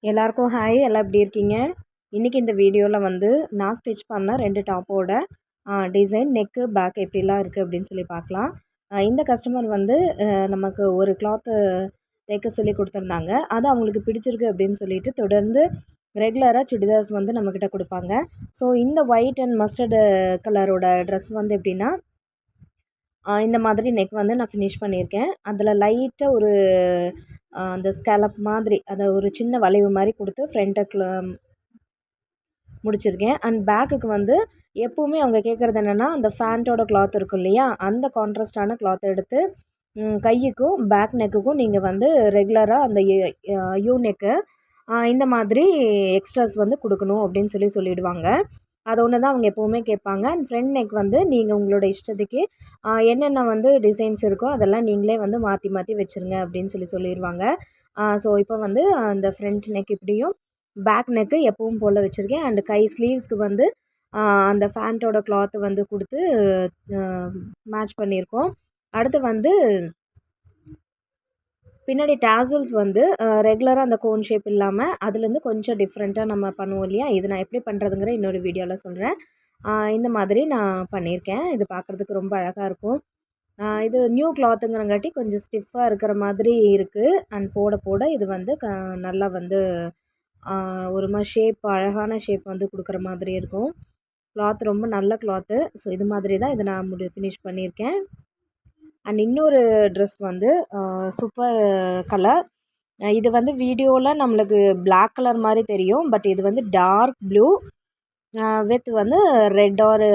எல்லாருக்கும் ஹாய். எல்லாம் எப்படி இருக்கீங்க? இன்றைக்கி இந்த வீடியோவில் வந்து நான் ஸ்டிச் பண்ண 2 டாப்போட டிசைன், நெக்கு, பேக் எப்படிலாம் இருக்குது அப்படின்னு சொல்லி பார்க்கலாம். இந்த கஸ்டமர் வந்து நமக்கு ஒரு கிளாத்து தைக்க சொல்லி கொடுத்துருந்தாங்க. அது அவங்களுக்கு பிடிச்சிருக்கு அப்படின்னு சொல்லிட்டு தொடர்ந்து ரெகுலராக சுடிதார்ஸ் வந்து நம்மக்கிட்ட கொடுப்பாங்க. ஸோ இந்த ஒயிட் அண்ட் மஸ்டர்டு கலரோட ட்ரெஸ் வந்து எப்படின்னா, இந்த மாதிரி நெக் வந்து நான் ஃபினிஷ் பண்ணியிருக்கேன். அதில் லைட்டாக ஒரு அந்த ஸ்கேலப் மாதிரி அதை ஒரு சின்ன வளைவு மாதிரி கொடுத்து ஃப்ரண்ட்டுக்குள்ள முடிச்சிருக்கேன். அண்ட் பேக்குக்கு வந்து எப்போவுமே அவங்க கேட்குறது என்னென்னா, அந்த ஃபேண்ட்டோட கிளாத் இருக்கும் இல்லையா, அந்த கான்ட்ராஸ்டான கிளாத் எடுத்து கையுக்கும் பேக் நெக்குக்கும் நீங்கள் வந்து ரெகுலராக அந்த யூ நெக்கு இந்த மாதிரி எக்ஸ்ட்ராஸ் வந்து கொடுக்கணும் அப்படின்னு சொல்லிடுவாங்க. அது ஒன்று தான் அவங்க எப்போவுமே கேட்பாங்க. அண்ட் ஃப்ரண்ட் நெக் வந்து நீங்கள் உங்களோட இஷ்டத்துக்கு என்னென்ன வந்து டிசைன்ஸ் இருக்கோ அதெல்லாம் நீங்களே வந்து மாற்றி மாற்றி வச்சுருங்க அப்படின்னு சொல்லிடுவாங்க. ஸோ இப்போ வந்து அந்த ஃப்ரண்ட் நெக் இப்படியும் பேக் நெக்கு எப்பவும் போல் வச்சுருக்கேன். அண்டு கை ஸ்லீவ்ஸ்க்கு வந்து அந்த ஃபேண்ட்டோட கிளாத்து வந்து கொடுத்து மேட்ச் பண்ணியிருக்கோம். அடுத்து வந்து பின்னாடி டேசல்ஸ் வந்து ரெகுலராக அந்த கோன் ஷேப் இல்லாமல் அதுலேருந்து கொஞ்சம் டிஃப்ரெண்ட்டாக நம்ம பண்ணுவோம் இல்லையா, இது நான் எப்படி பண்ணுறதுங்கிற இன்னொரு வீடியோவில் சொல்கிறேன். இந்த மாதிரி நான் பண்ணியிருக்கேன். இது பார்க்குறதுக்கு ரொம்ப அழகாக இருக்கும். இது நியூ கிளாத்துங்கிறங்காட்டி கொஞ்சம் ஸ்டிஃபாக இருக்கிற மாதிரி இருக்குது. அண்ட் போட போட இது வந்து நல்லா வந்து ஒரு மாதிரி ஷேப், அழகான ஷேப் வந்து கொடுக்குற மாதிரி இருக்கும். கிளாத் ரொம்ப நல்ல கிளாத்து. ஸோ இது மாதிரி தான் இதை நான் ஃபினிஷ் பண்ணியிருக்கேன். அண்ட் இன்னொரு ட்ரெஸ் வந்து சூப்பர் கலர். இது வந்து வீடியோவில் நம்மளுக்கு பிளாக் கலர் மாதிரி தெரியும். பட் இது வந்து டார்க் ப்ளூ வித் வந்து ரெட் ஆர்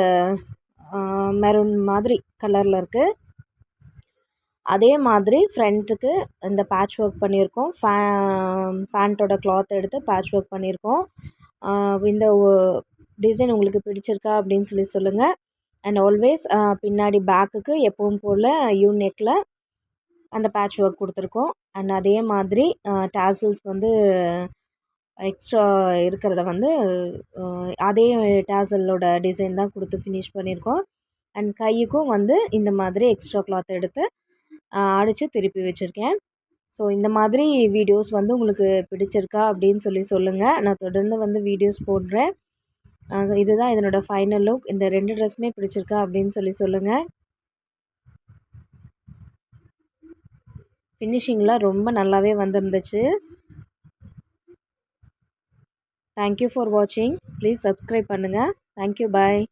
மெரூன் மாதிரி கலரில் இருக்குது. அதே மாதிரி ஃப்ரண்ட்டுக்கு இந்த பேட்ச் ஒர்க் பண்ணியிருக்கோம். ஃபேண்ட்டோட கிளாத் எடுத்து பேட்ச் ஒர்க் பண்ணியிருக்கோம். இந்த டிசைன் உங்களுக்கு பிடிச்சிருக்கா அப்படின்னு சொல்லுங்கள். அண்ட் ஆல்வேஸ் பின்னாடி பேக்குக்கு எப்பவும் போல் யூ நெக்கில் அந்த பேட்ச் ஒர்க் கொடுத்துருக்கோம். அண்ட் அதே மாதிரி டேசல்ஸ் வந்து எக்ஸ்ட்ரா இருக்கிறத வந்து அதே டேசலோட டிசைன் தான் கொடுத்து ஃபினிஷ் பண்ணியிருக்கோம். அண்ட் கையுக்கும் வந்து இந்த மாதிரி எக்ஸ்ட்ரா கிளாத் எடுத்து அடித்து திருப்பி வச்சுருக்கேன். ஸோ இந்த மாதிரி வீடியோஸ் வந்து உங்களுக்கு பிடிச்சிருக்கா அப்படின்னு சொல்லுங்கள். நான் தொடர்ந்து வந்து வீடியோஸ் போடுறேன். இதுதான் இதனோட ஃபைனல் லுக். இந்த 2 ட்ரெஸ்ஸுமே பிடிச்சிருக்கா அப்படின்னு சொல்லுங்கள். ஃபினிஷிங்லாம் ரொம்ப நல்லாவே வந்துருந்துச்சு. தேங்க்யூ ஃபார் வாட்சிங். ப்ளீஸ் சப்ஸ்கிரைப் பண்ணுங்கள். தேங்க்யூ. பாய்.